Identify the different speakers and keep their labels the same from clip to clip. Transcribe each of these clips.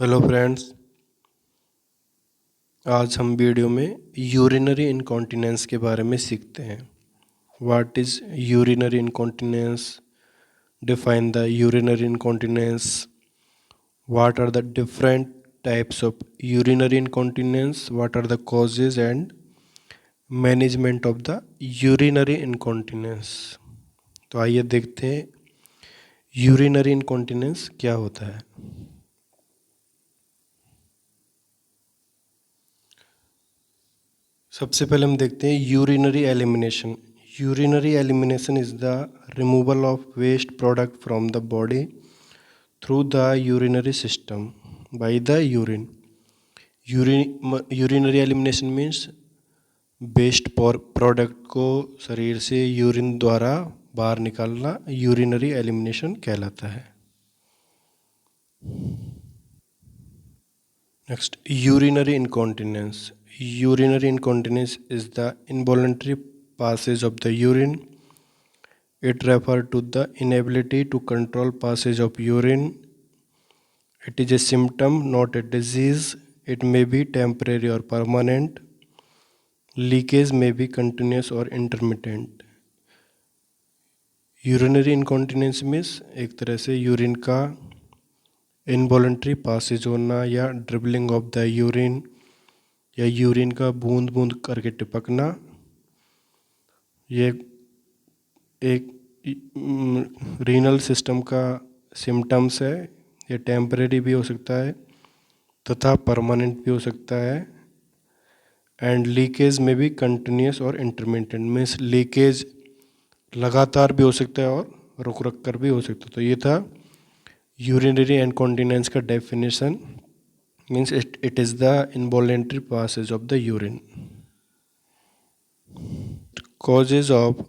Speaker 1: Hello friends. आज हम video में यूरिनरी इनकॉन्टिनेंस के बारे में सीखते हैं। What is urinary incontinence, define the urinary incontinence, what are the different types of urinary incontinence, what are the causes and management of the urinary incontinence. तो आइए देखते हैं यूरिनरी इनकॉन्टिनेंस क्या होता है। सबसे पहले हम देखते हैं urinary elimination. Urinary elimination is the removal of waste product from the body through the urinary system by the urine. Urinary elimination means waste product को शरीर से यूरिन द्वारा बाहर निकालना यूरिनरी एलिमिनेशन कहलाता है। Next, urinary incontinence. Urinary incontinence is the involuntary passage of the urine. It refers to the inability to control passage of urine. It is a symptom, not a disease. It may be temporary or permanent. Leakage may be continuous or intermittent. Urinary incontinence means एक तरह से urine का involuntary Passage होना या dribbling of the urine या urine का बूंद बूंद करके टपकना। ये एक रीनल सिस्टम का सिम्टम्स है। ये टेम्परेरी भी हो सकता है तथा परमानेंट भी हो सकता है। एंड लीकेज में भी कंटिन्यूस और इंटरमिटेंट मीन्स लीकेज लगातार भी हो सकता है और रुक रुक कर भी हो सकता है। तो ये था यूरिनरी इनकॉन्टिनेंस का definition. Means it is the involuntary passage of the urine. Causes of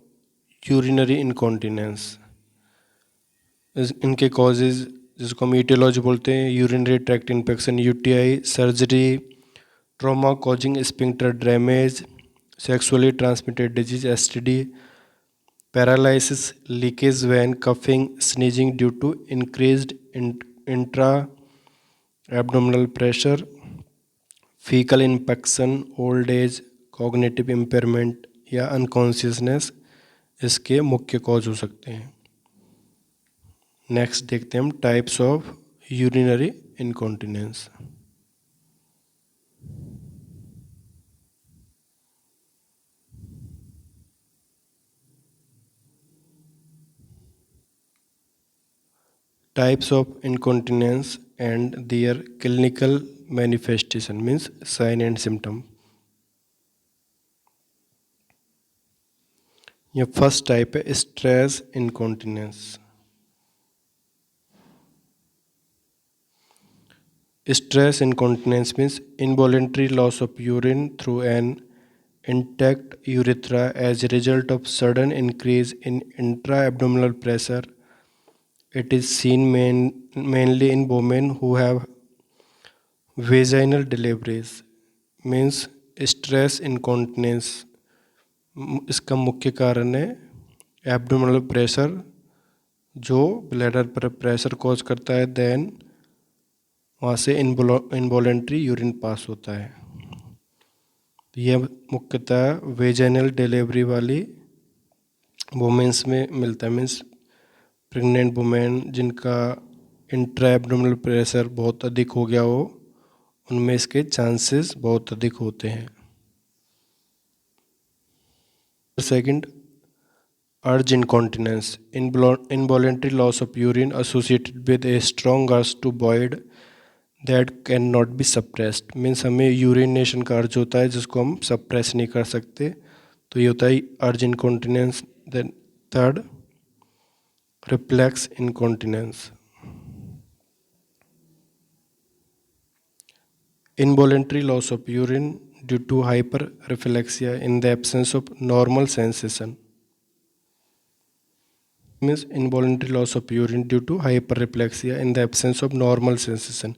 Speaker 1: urinary incontinence, इनके कॉजेज जिसको हम ईटियोलॉजी बोलते हैं, urinary tract infection UTI, surgery, trauma causing sphincter damage, sexually transmitted disease STD, paralysis, leakage when, coughing, sneezing due to increased intra abdominal pressure, faecal infection, old age, cognitive impairment या unconsciousness इसके मुख्य cause हो सकते हैं। Next देखते हैं हम types of urinary incontinence. Types of incontinence and their clinical manifestation means sign and symptom. ये फर्स्ट टाइप है stress incontinence. Stress incontinence means involuntary loss of urine through an intact urethra as a result of sudden increase in intra-abdominal pressure. It is seen mainly in women who have vaginal deliveries. Means stress incontinence इसका मुख्य कारण है abdominal pressure जो bladder पर pressure cause करता है, then वहाँ से इनवॉलेंट्री यूरिन पास होता है। यह मुख्यतः वेजाइनल डिलीवरी वाली वुमेंस में मिलता है। मीन्स प्रेग्नेंट वुमेन जिनका इंट्रा एब्डोमिनल प्रेशर बहुत अधिक हो गया हो, उनमें इसके चांसेस बहुत अधिक होते हैं। Second, urge incontinence, involuntary loss of urine associated with a strong urge to void that cannot be suppressed. Means हमें यूरिनेशन का अर्ज होता है जिसको हम सप्रेस नहीं कर सकते, तो ये होता है urge incontinence. Then third, reflex incontinence, involuntary loss of urine due to hyperreflexia in the absence of normal sensation. Means involuntary loss of urine due to hyperreflexia in the absence of normal sensation.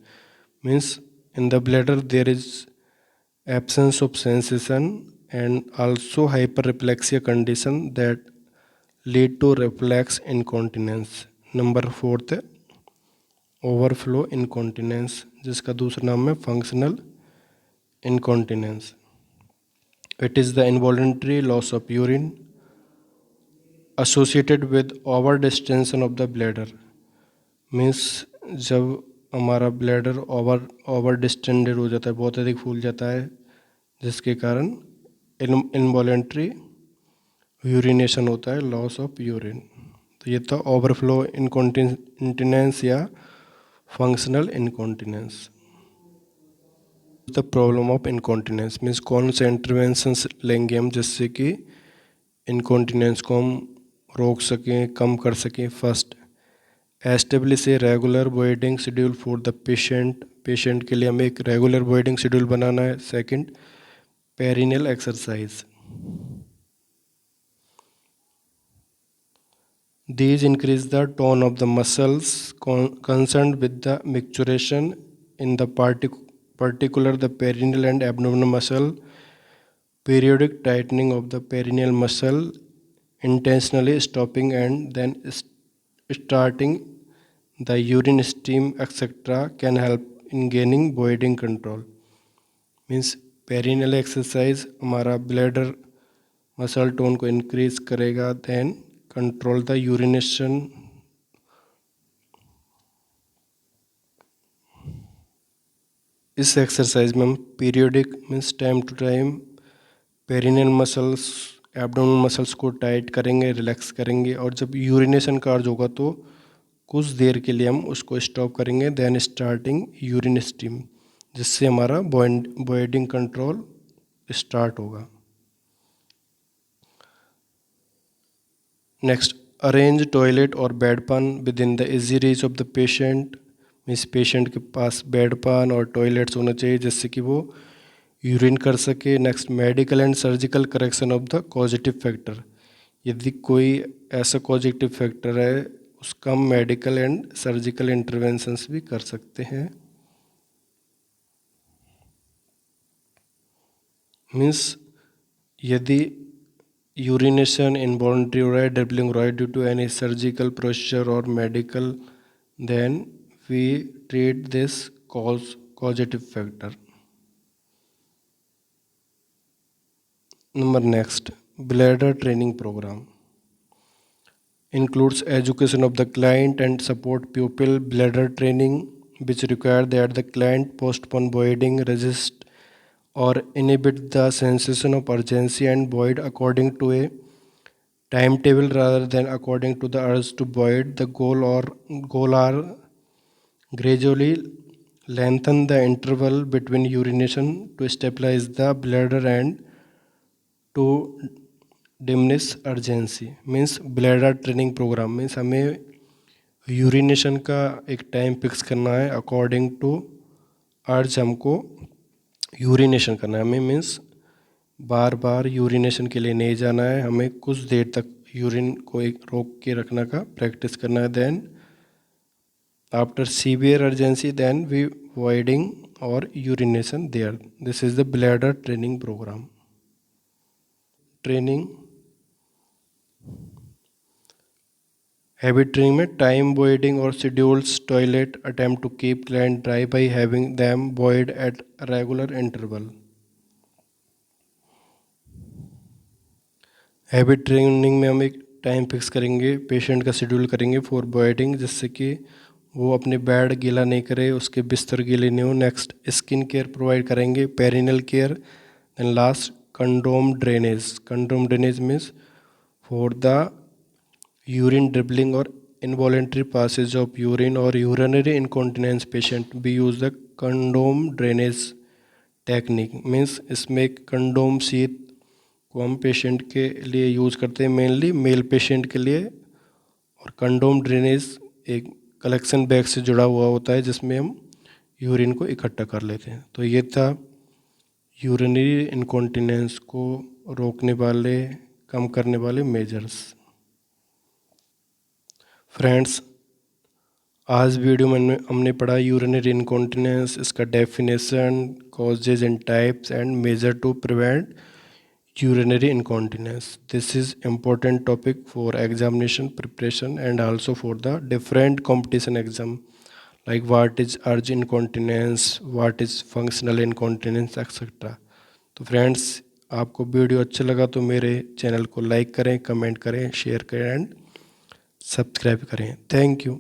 Speaker 1: Means in the bladder there is absence of sensation and also hyperreflexia condition that lead to reflex incontinence. Number fourth, overflow incontinence, जिसका दूसरा नाम है functional incontinence. It is the involuntary loss of urine associated with over distension of the bladder. Means जब हमारा bladder over distended हो जाता है, बहुत अधिक फूल जाता है, जिसके कारण इनवॉलेंट्री यूरिनेशन होता है, लॉस ऑफ यूरिन. तो ये था ओवरफ्लो इनकॉन्टिनेंस या functional incontinence. The problem of incontinence means कौन से इंटरवेंशंस लेंगे हम जिससे कि इनकॉन्टिनेंस को हम रोक सकें, कम कर सकें. First, establish a regular voiding schedule for the patient. Patient के लिए हमें एक रेगुलर वॉइडिंग शेड्यूल बनाना है. Second, perineal exercise. These increase the tone of the muscles concerned with the micturition in the particular the perineal and abdominal muscle. Periodic tightening of the perineal muscle, intentionally stopping and then starting the urine stream etc. can help in gaining voiding control. Means perineal exercise हमारा bladder muscle tone को increase करेगा, then control the urination. इस exercise में हम periodic means time to time perineal muscles, abdominal muscles को tight करेंगे, relax करेंगे, और जब यूरिनेशन कार्य होगा तो कुछ देर के लिए हम उसको स्टॉप करेंगे. देन स्टार्टिंग यूरिन स्ट्रीम, जिससे हमारा वॉइडिंग कंट्रोल स्टार्ट होगा. नेक्स्ट, अरेंज टॉयलेट और bedpan with in the easy reach of the patient. Means patient के पास बेडपान और टॉयलेट्स होना चाहिए जिससे कि वो यूरिन कर सके. Next, medical and surgical correction of the causative factor. यदि कोई ऐसा कॉजेटिव फैक्टर है उसका हम मेडिकल एंड सर्जिकल इंटरवेंशंस भी कर सकते हैं. मीन्स यदि यूरिनेशन इनवॉलंटरी हो रहा है, ड्रिबलिंग हो रहा है due to any surgical procedure और medical, then we treat this causative factor. Number next, bladder training program includes education of the client and support pupil bladder training, which require that the client postpone voiding, resist or inhibit the sensation of urgency and void according to a timetable rather than according to the urge to void. The goal are gradually lengthen the interval between urination to stabilize the bladder and to diminish urgency. Means bladder training programme means हमें urination का एक time fix करना है, according to अर्ज हमको urination करना है. हमें मीन्स बार बार यूरिनेशन के लिए नहीं जाना है, हमें कुछ देर तक यूरिन को एक रोक के रखने का प्रैक्टिस करना है. Then after severe urgency then we voiding और urination there. This is the bladder training programme. Training, habit training में टाइम वॉइडिंग और schedules toilet attempt to keep client dry by having them void at regular interval. Habit training में हम एक time fix करेंगे, patient का schedule करेंगे for voiding, जिससे कि वो अपने बेड गीला नहीं करे, उसके बिस्तर गीले नहीं हो. नेक्स्ट, स्किन केयर प्रोवाइड करेंगे, perineal care. Then last, condom drainage. Condom drainage means for the urine dribbling or involuntary passage of urine or urinary incontinence patient we use the condom drainage technique. means इसमें condom sheet को हम patient के लिए use करते हैं, mainly male patient के लिए. और कंडोम ड्रेनेज एक कलेक्शन बैग से जुड़ा हुआ होता है जिसमें हम यूरिन को इकट्ठा कर लेते हैं. तो ये था यूरिनरी इनकॉन्टिनेंस को रोकने वाले, कम करने वाले मेजर्स. फ्रेंड्स, आज वीडियो में हमने पढ़ा यूरिनरी इनकॉन्टिनेंस, इसका definition, causes and types and measure to prevent urinary incontinence. This is important topic for examination preparation and also for the different competition exam like what is urge incontinence, what is functional incontinence, etcetera. तो friends, आपको video अच्छा लगा तो मेरे channel को like करें, comment करें, share करें एंड सब्सक्राइब करें। Thank you.